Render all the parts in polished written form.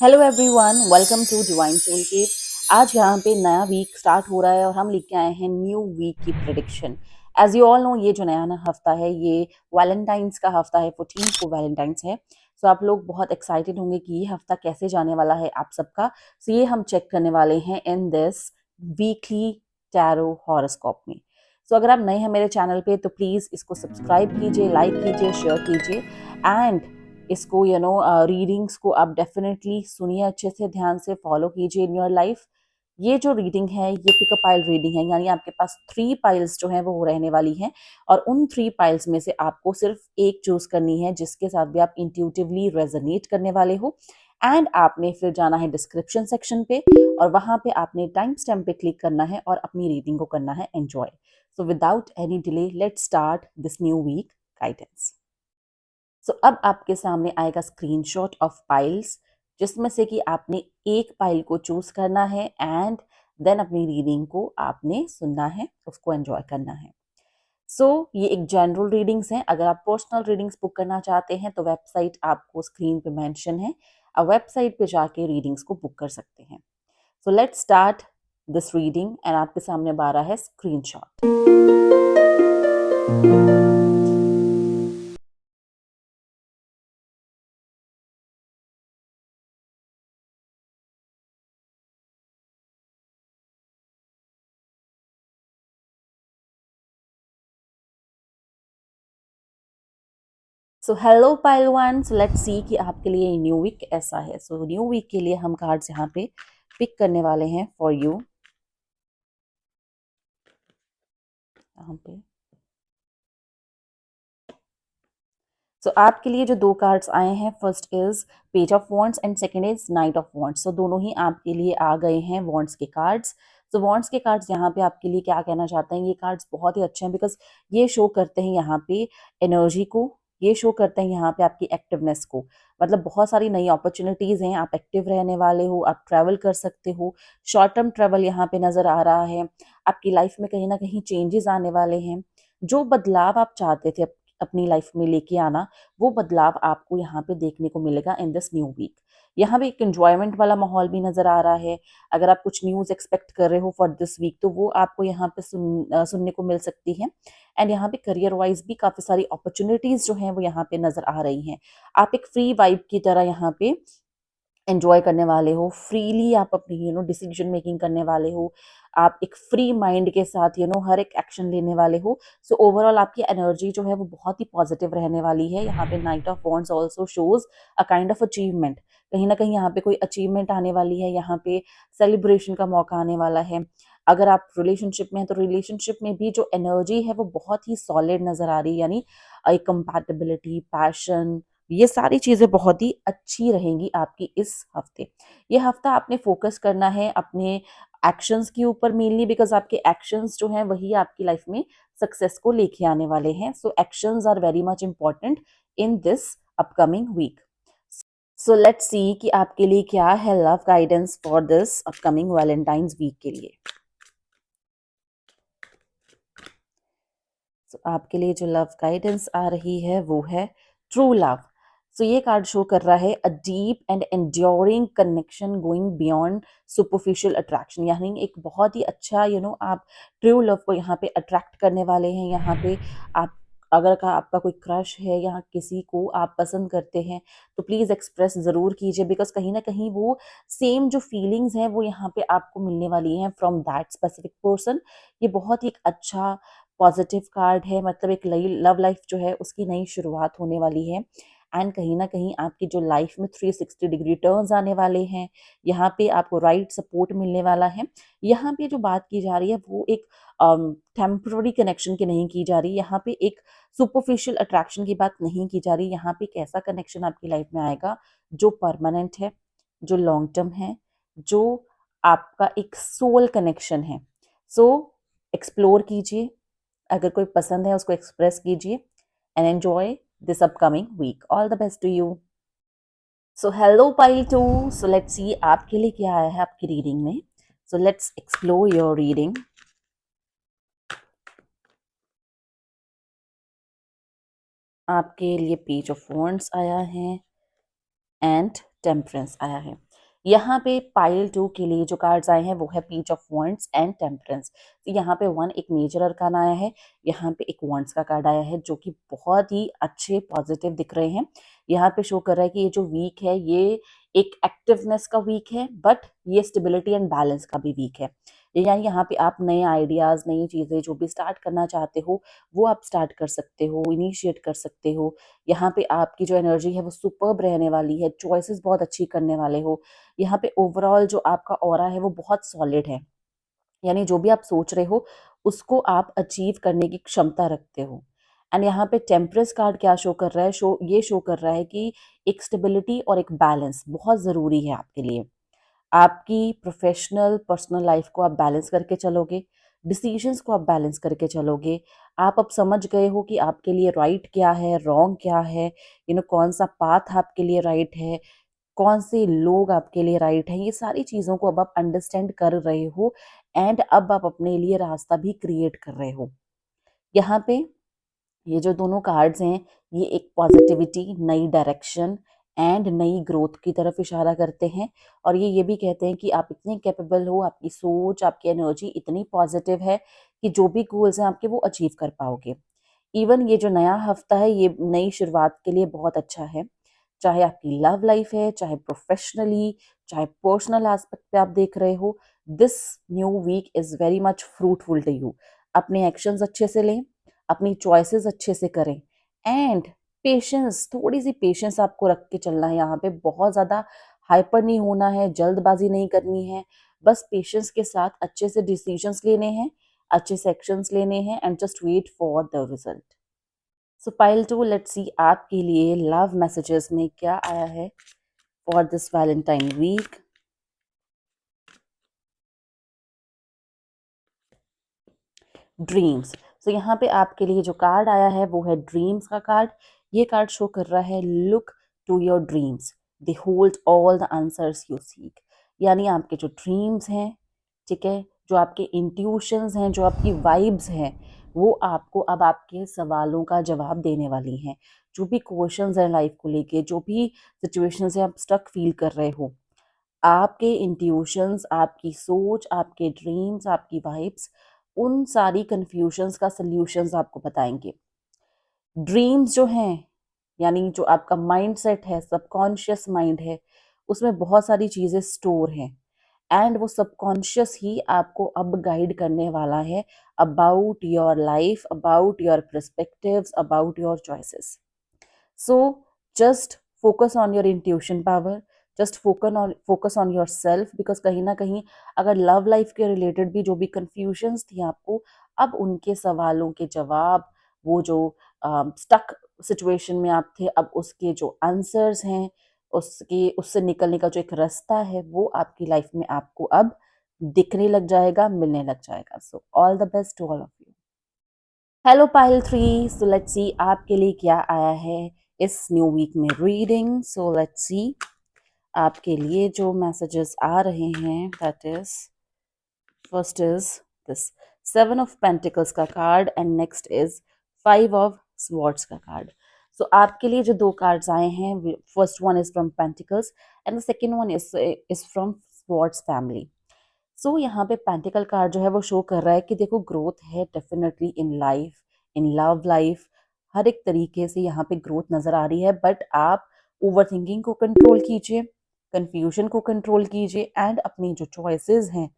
Hello everyone, welcome to divine soul cave. आज यहाँ पे नया वीक स्टार्ट हो रहा है और हम लेके आए हैं न्यू वीक की prediction. As you all know, ये जो नया ना हफ्ता है ये वैलेंटाइंस का हफ्ता है। 14 को वैलेंटाइंस है। सो आप लोग बहुत एक्साइटेड होंगे कि ये हफ्ता कैसे जाने वाला है आप सबका। सो ये हम चेक करने वाले हैं in this weekly tarot horoscope में। सो अगर आप नए हैं मेरे चैनल पे तो प्लीज़ इसको सब्सक्राइब कीजिए, लाइक कीजिए, शेयर कीजिए एंड इसको रीडिंग्स को आप डेफिनेटली सुनिए, अच्छे से ध्यान से फॉलो कीजिए इन योर लाइफ। ये जो रीडिंग है ये पिक अ पाइल रीडिंग है, यानी आपके पास 3 पाइल्स जो है वो रहने वाली हैं और उन 3 पाइल्स में से आपको सिर्फ एक चूज करनी है जिसके साथ भी आप इंट्यूटिवली रेजोनेट करने वाले हो। एंड आपने फिर जाना है डिस्क्रिप्शन सेक्शन पे और वहां पे आपने टाइम स्टैम्प पे क्लिक करना है और अपनी रीडिंग को करना है enjoy. So without any delay let's start this new week guidance. So अब आपके सामने आएगा स्क्रीनशॉट ऑफ पाइल्स, जिसमें से कि आपने एक पाइल को चूज करना है एंड देन अपनी रीडिंग को आपने सुनना है, उसको एंजॉय करना है। ये एक जनरल रीडिंग्स हैं। अगर आप पर्सनल रीडिंग्स बुक करना चाहते हैं तो वेबसाइट आपको स्क्रीन पे मेंशन है। आप वेबसाइट पे जाके रीडिंग्स को बुक कर सकते हैं। So let's start this reading and आपके सामने 12 है screenshot. So hello pile one, so let's see कि आपके लिए न्यू वीक ऐसा है। सो न्यू वीक के लिए हम कार्ड्स यहाँ पे पिक करने वाले हैं फॉर यू। यहाँ पे आपके लिए जो 2 कार्ड्स आए हैं, first is page of wands and second is night of wands. दोनों ही आपके लिए आ गए हैं वॉन्ड्स के कार्ड्स। वॉन्ड्स के कार्ड्स यहाँ पे आपके लिए क्या कहना चाहते हैं, ये कार्ड्स बहुत ही अच्छे हैं बिकॉज ये शो करते हैं यहाँ पे एनर्जी को, ये शो करते हैं यहाँ पे आपकी एक्टिवनेस को। मतलब बहुत सारी नई अपॉर्चुनिटीज हैं, आप एक्टिव रहने वाले हो, आप ट्रैवल कर सकते हो। शॉर्ट टर्म ट्रैवल यहाँ पे नजर आ रहा है। आपकी लाइफ में कहीं ना कहीं चेंजेस आने वाले हैं। जो बदलाव आप चाहते थे अपनी लाइफ में लेके आना, वो बदलाव आपको यहाँ पे देखने को मिलेगा इन दिस न्यू वीक। यहाँ पे एक एंजॉयमेंट वाला माहौल भी नजर आ रहा है। अगर आप कुछ न्यूज एक्सपेक्ट कर रहे हो फॉर दिस वीक तो वो आपको यहाँ पे सुनने को मिल सकती है। एंड यहाँ पे करियर वाइज भी काफी सारी अपॉर्चुनिटीज जो हैं वो यहाँ पे नजर आ रही हैं। आप एक फ्री वाइब की तरह यहाँ पे एंजॉय करने वाले हो, फ्रीली आप अपनी डिसीजन मेकिंग करने वाले हो। आप एक फ्री माइंड के साथ हर एक एक्शन लेने वाले हो। ओवरऑल आपकी एनर्जी जो है वो बहुत ही पॉजिटिव रहने वाली है। यहाँ पे night of wands also shows a kind of achievement. कहीं ना कहीं यहाँ पे कोई अचीवमेंट आने वाली है, यहाँ पे सेलिब्रेशन का मौका आने वाला है। अगर आप रिलेशनशिप में हैं तो रिलेशनशिप में भी जो एनर्जी है वो बहुत ही सॉलिड नजर आ रही है, यानी एक कंपैटिबिलिटी, पैशन, ये सारी चीजें बहुत ही अच्छी रहेंगी आपकी इस हफ्ते। ये हफ्ता आपने फोकस करना है अपने एक्शंस के ऊपर मेनली, बिकॉज आपके एक्शंस जो हैं वही आपकी लाइफ में सक्सेस को लेके आने वाले हैं। Actions are very much important in this upcoming week. Let's see कि आपके लिए क्या है love guidance for this upcoming Valentine's week के लिए। आपके लिए जो लव गाइडेंस आ रही है वो है ट्रू लव। ये कार्ड शो कर रहा है a deep and enduring connection going beyond superficial attraction, यानी एक बहुत ही अच्छा आप ट्रू लव को यहाँ पे अट्रैक्ट करने वाले हैं। यहाँ पे आप अगर का आपका कोई क्रश है या किसी को आप पसंद करते हैं तो प्लीज एक्सप्रेस जरूर कीजिए, बिकॉज कहीं ना कहीं वो सेम जो फीलिंग्स हैं वो यहाँ पे आपको मिलने वाली हैं फ्रॉम दैट स्पेसिफिक पर्सन। ये बहुत ही एक अच्छा पॉजिटिव कार्ड है, मतलब एक नई लव लाइफ जो है उसकी नई शुरुआत होने वाली है। एंड कहीं ना कहीं आपकी जो लाइफ में 360 डिग्री टर्न्स आने वाले हैं। यहाँ पे आपको राइट सपोर्ट मिलने वाला है। यहाँ पे जो बात की जा रही है वो एक टेम्पररी कनेक्शन की नहीं की जा रही, यहाँ पे एक सुपरफिशियल अट्रैक्शन की बात नहीं की जा रही। यहाँ पे एक ऐसा कनेक्शन आपकी लाइफ में आएगा जो परमानेंट है, जो लॉन्ग टर्म है, जो आपका एक सोल कनेक्शन है। एक्सप्लोर कीजिए, अगर कोई पसंद है उसको एक्सप्रेस कीजिए and enjoy this upcoming week. All the best to you. Hello pile two, let's see आपके लिए क्या आया है आपकी रीडिंग में। Let's explore your reading. आपके लिए पेज ऑफ वॉन्ड्स आया है एंड टेम्परेंस आया है। यहाँ पे पाइल 2 के लिए जो कार्ड्स आए हैं वो है page of wands and temperance. तो यहाँ पे 1 एक मेजर अरकान आया है, यहाँ पे एक वॉन्ड्स का कार्ड आया है जो कि बहुत ही अच्छे पॉजिटिव दिख रहे हैं। यहाँ पे शो कर रहा है कि ये जो वीक है ये एक एक्टिवनेस का वीक है, बट ये स्टेबिलिटी एंड बैलेंस का भी वीक है। यानी यहाँ पे आप नए आइडियाज, नई चीजें जो भी स्टार्ट करना चाहते हो वो आप स्टार्ट कर सकते हो, इनिशिएट कर सकते हो। यहाँ पे आपकी जो एनर्जी है वो सुपर्ब रहने वाली है, चॉइसेस बहुत अच्छी करने वाले हो। यहाँ पे ओवरऑल जो आपका ऑरा है वो बहुत सॉलिड है, यानी जो भी आप सोच रहे हो उसको आप अचीव करने की क्षमता रखते हो। एंड यहाँ पे टेम्परेंस कार्ड क्या शो कर रहा है, शो कर रहा है कि एक स्टेबिलिटी और एक बैलेंस बहुत ज़रूरी है आपके लिए। आपकी प्रोफेशनल पर्सनल लाइफ को आप बैलेंस करके चलोगे, डिसीजंस को आप बैलेंस करके चलोगे। आप अब समझ गए हो कि आपके लिए राइट क्या है, रॉन्ग क्या है, कौन सा पाथ आपके लिए राइट है, कौन से लोग आपके लिए राइट है। ये सारी चीज़ों को अब आप अंडरस्टैंड कर रहे हो एंड अब आप अपने लिए रास्ता भी क्रिएट कर रहे हो। यहाँ पे ये जो दोनों कार्ड्स हैं ये एक पॉजिटिविटी, नई डायरेक्शन एंड नई ग्रोथ की तरफ इशारा करते हैं। और ये भी कहते हैं कि आप इतने कैपेबल हो, आपकी सोच, आपकी एनर्जी इतनी पॉजिटिव है कि जो भी गोल्स हैं आपके वो अचीव कर पाओगे। इवन ये जो नया हफ्ता है ये नई शुरुआत के लिए बहुत अच्छा है, चाहे आपकी लव लाइफ है, चाहे प्रोफेशनली, चाहे पर्सनल एस्पेक्ट पे आप देख रहे हो। This new week is very much fruitful to you. अपने एक्शंस अच्छे से लें, अपनी चॉइसेस अच्छे से करें एंड पेशेंस, थोड़ी सी पेशेंस आपको रख के चलना है। यहाँ पे बहुत ज़्यादा हाइपर नहीं होना है, जल्दबाजी नहीं करनी है, बस पेशेंस के साथ अच्छे से डिसीजंस लेने हैं, अच्छे से एक्शंस लेने हैं and just wait for the result. So pile 2, let's see आपके लिए लव मैसेजेस में क्या आया है for this Valentine week. Dreams. So यहाँ पे आपके लिए जो कार्ड आया है वो है ड्रीम्स का कार्ड। ये कार्ड शो कर रहा है look to your dreams, they hold all the answers you seek. यानी आपके जो ड्रीम्स हैं, ठीक है, जो आपके इंट्यूशंस हैं, जो आपकी वाइब्स हैं, वो आपको अब आपके सवालों का जवाब देने वाली हैं। जो भी क्वेश्चंस हैं लाइफ को लेके, जो भी सिचुएशंस हैं आप स्टक फील कर रहे हो, आपके इंट्यूशंस, आपकी सोच, आपके ड्रीम्स, आपकी वाइब्स उन सारी कन्फ्यूजन्स का सल्यूशंस आपको बताएंगे। ड्रीम्स जो हैं, यानी जो आपका माइंड सेट है, सबकॉन्शियस माइंड है, उसमें बहुत सारी चीज़ें स्टोर हैं एंड वो सबकॉन्शियस ही आपको अब गाइड करने वाला है about your life, about your perspectives, about your choices. So just focus on your intuition power, just focus on yourself, because कहीं ना कहीं अगर लव लाइफ के रिलेटेड भी जो भी कंफ्यूजन्स थी आपको, अब उनके सवालों के जवाब, वो जो स्टक सिचुएशन में आप थे, अब उसके जो आंसर्स हैं, उसके उससे निकलने का जो एक रास्ता है वो आपकी लाइफ में आपको अब दिखने लग जाएगा, मिलने लग जाएगा। So all the best to all of you. Hello pile 3, so let's see आपके लिए क्या आया है इस न्यू वीक में रीडिंग। सो लेट्स सी आपके लिए जो मैसेजेस आ रहे हैं, that is first is this 7 of pentacles का card and next is 5 of swords का कार्ड। सो आपके लिए जो दो कार्ड्स आए हैं, first one is from pentacles and the second one is from swords family. So यहाँ पे पेंटिकल कार्ड जो है वो शो कर रहा है कि देखो ग्रोथ है definitely in life, in love life, हर एक तरीके से यहाँ पे ग्रोथ नजर आ रही है, बट आप ओवर थिंकिंग को कंट्रोल कीजिए, कंफ्यूजन को कंट्रोल कीजिए एंड अपनी जो चॉइसेस हैं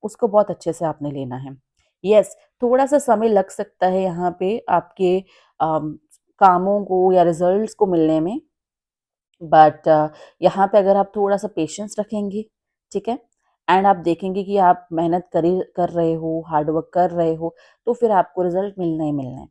उसको बहुत अच्छे से आपने लेना है। यस, थोड़ा सा समय लग सकता है यहाँ पे आपके कामों को या रिजल्ट्स को मिलने में, बट यहाँ पे अगर आप थोड़ा सा पेशेंस रखेंगे, ठीक है, एंड आप देखेंगे कि आप मेहनत कर रहे हो, हार्ड वर्क कर रहे हो, तो फिर आपको रिजल्ट मिलना ही मिलना है।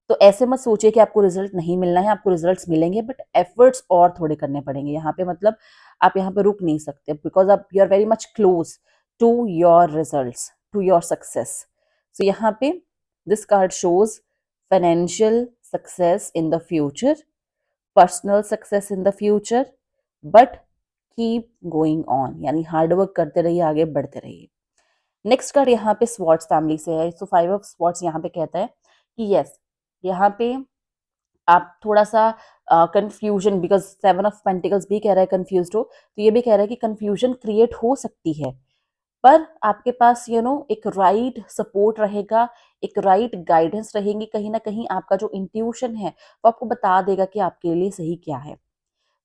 तो ऐसे मत सोचिए कि आपको रिजल्ट नहीं मिलना है, आपको रिजल्ट्स मिलेंगे, बट एफर्ट्स और थोड़े करने पड़ेंगे यहाँ पे। मतलब आप यहाँ पे रुक नहीं सकते, बिकॉज आप you are very much close to your results, to your success. So यहाँ पे this card shows financial success in the future, personal success in the future, but keep going on, यानी हार्डवर्क करते रहिए, आगे बढ़ते रहिए। Next card यहाँ पे स्वॉर्ड्स फैमिली से है। सो 5 ऑफ स्वॉर्ड्स यहाँ पे कहता है कि यस, यहाँ पे आप थोड़ा-सा कन्फ्यूज़न, बिकॉज़ 7 ऑफ पेंटिकल्स भी कह रहा है कन्फ्यूज़्ड हो, तो ये भी कह रहा है कि कन्फ्यूज़न क्रिएट हो सकती है। पर आपके पास एक राइट सपोर्ट रहेगा, एक राइट गाइडेंस रहेंगी, कहीं न कहीं आपका जो इंट्यूशन है, वो आपको बता देगा कि आपके लिए सही क्या है।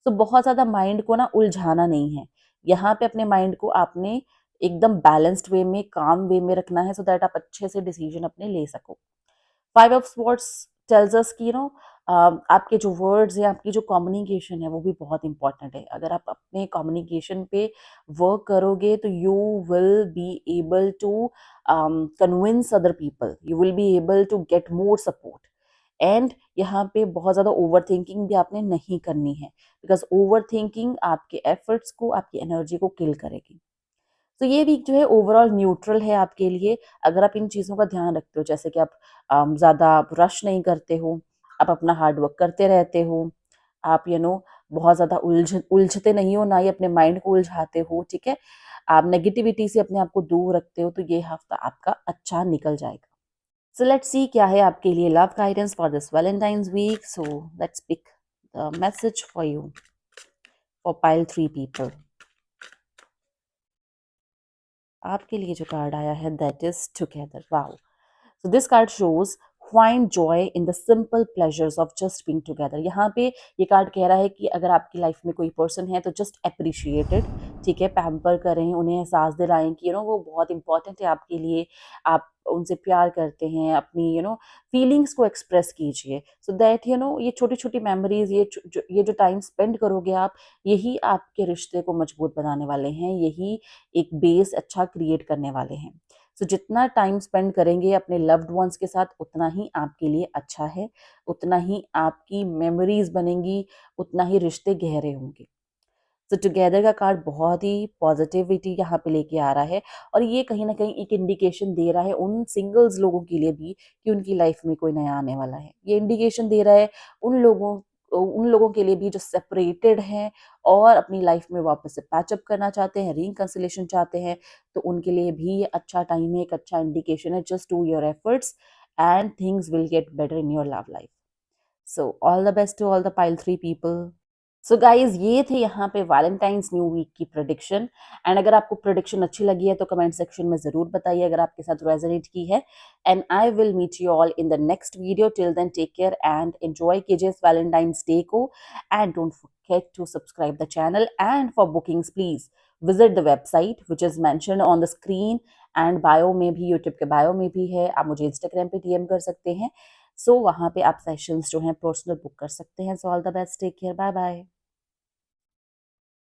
तो बहुत ज़्यादा माइंड को ना उलझाना नहीं है। यहाँ पे अपने माइंड को आपने एकदम बैलेंस्ड वे में, काम वे में रखना है, सो दैट आप अच्छे से डिसीज़न अपने ले सको। 5 ऑफ स्वॉर्ड्स टेल्स अस कि आपके जो वर्ड्स हैं, आपकी जो कम्युनिकेशन है, वो भी बहुत इंपॉर्टेंट है। अगर आप अपने कम्युनिकेशन पे वर्क करोगे तो you will be able to convince other people, you will be able to get more support. And यहाँ पे बहुत ज़्यादा ओवर थिंकिंग भी आपने नहीं करनी है, बिकॉज ओवर थिंकिंग आपके एफर्ट्स को, आपकी एनर्जी को किल करेगी। तो ये वीक जो है ओवरऑल न्यूट्रल है आपके लिए, अगर आप इन चीज़ों का ध्यान रखते हो, जैसे कि आप ज़्यादा रश नहीं करते हो, आप अपना हार्ड वर्क करते रहते हो, आप बहुत ज़्यादा उलझते नहीं हो, ना ही अपने माइंड को उलझाते हो, ठीक है? आप नेगेटिविटी से अपने आप को दूर रखते हो, तो ये हफ्ता आपका अच्छा निकल जाएगा। सो लेट्स सी क्या है आपके लिए love guidance for this Valentine's week. So let's pick the message for you for pile 3 people. आपके लिए जो कार्ड आया है that is together. Wow! So this card shows find joy in the simple pleasures of just being together। यहाँ पे ये card कह रहा है कि अगर आपकी लाइफ में कोई पर्सन है तो जस्ट अप्रिशिएट इट, ठीक है? पैम्पर करें, उन्हें एहसास दिलाएं कि वो बहुत इंपॉर्टेंट है आपके लिए, आप उनसे प्यार करते हैं, अपनी फीलिंग्स को एक्सप्रेस कीजिए, सो दैट ये छोटी छोटी मेमोरीज, ये जो टाइम स्पेंड करोगे आप, यही आपके रिश्ते को मजबूत बनाने वाले हैं, यही एक बेस अच्छा क्रिएट करने वाले हैं। सो जितना टाइम स्पेंड करेंगे अपने लव्ड वंस के साथ, उतना ही आपके लिए अच्छा है, उतना ही आपकी मेमोरीज बनेंगी, उतना ही रिश्ते गहरे होंगे। सो टुगेदर का कार्ड बहुत ही पॉजिटिविटी यहाँ पे लेके आ रहा है, और ये कहीं ना कहीं एक इंडिकेशन दे रहा है उन सिंगल्स लोगों के लिए भी कि उनकी लाइफ में कोई नया आने वाला है। ये इंडिकेशन दे रहा है उन लोगों के लिए भी जो सेपरेटेड हैं और अपनी लाइफ में वापस से पैचअप करना चाहते हैं, रिकंसिलेशन चाहते हैं, तो उनके लिए भी ये अच्छा टाइम है, एक अच्छा इंडिकेशन है। Just do your efforts and things will get better in your love life. So all the best to all the pile 3 people. So guys, ये थे यहाँ पे वैलेंटाइंस न्यू वीक की प्रेडिक्शन। एंड अगर आपको प्रेडिक्शन अच्छी लगी है तो कमेंट सेक्शन में जरूर बताइए अगर आपके साथ रेजोनेट की है। And I will meet you all in the next video. Till then take care and enjoy कीजिए इस वैलेंटाइंस डे को। And don't forget to subscribe the channel, and for bookings please visit the website which is mentioned on the screen, and bio में भी, YouTube के bio में भी है, आप मुझे इंस्टाग्राम पे डीएम कर सकते हैं। सो वहाँ पे आप सेशंस जो हैं पर्सनल बुक कर सकते हैं। So all the best, take care, bye bye.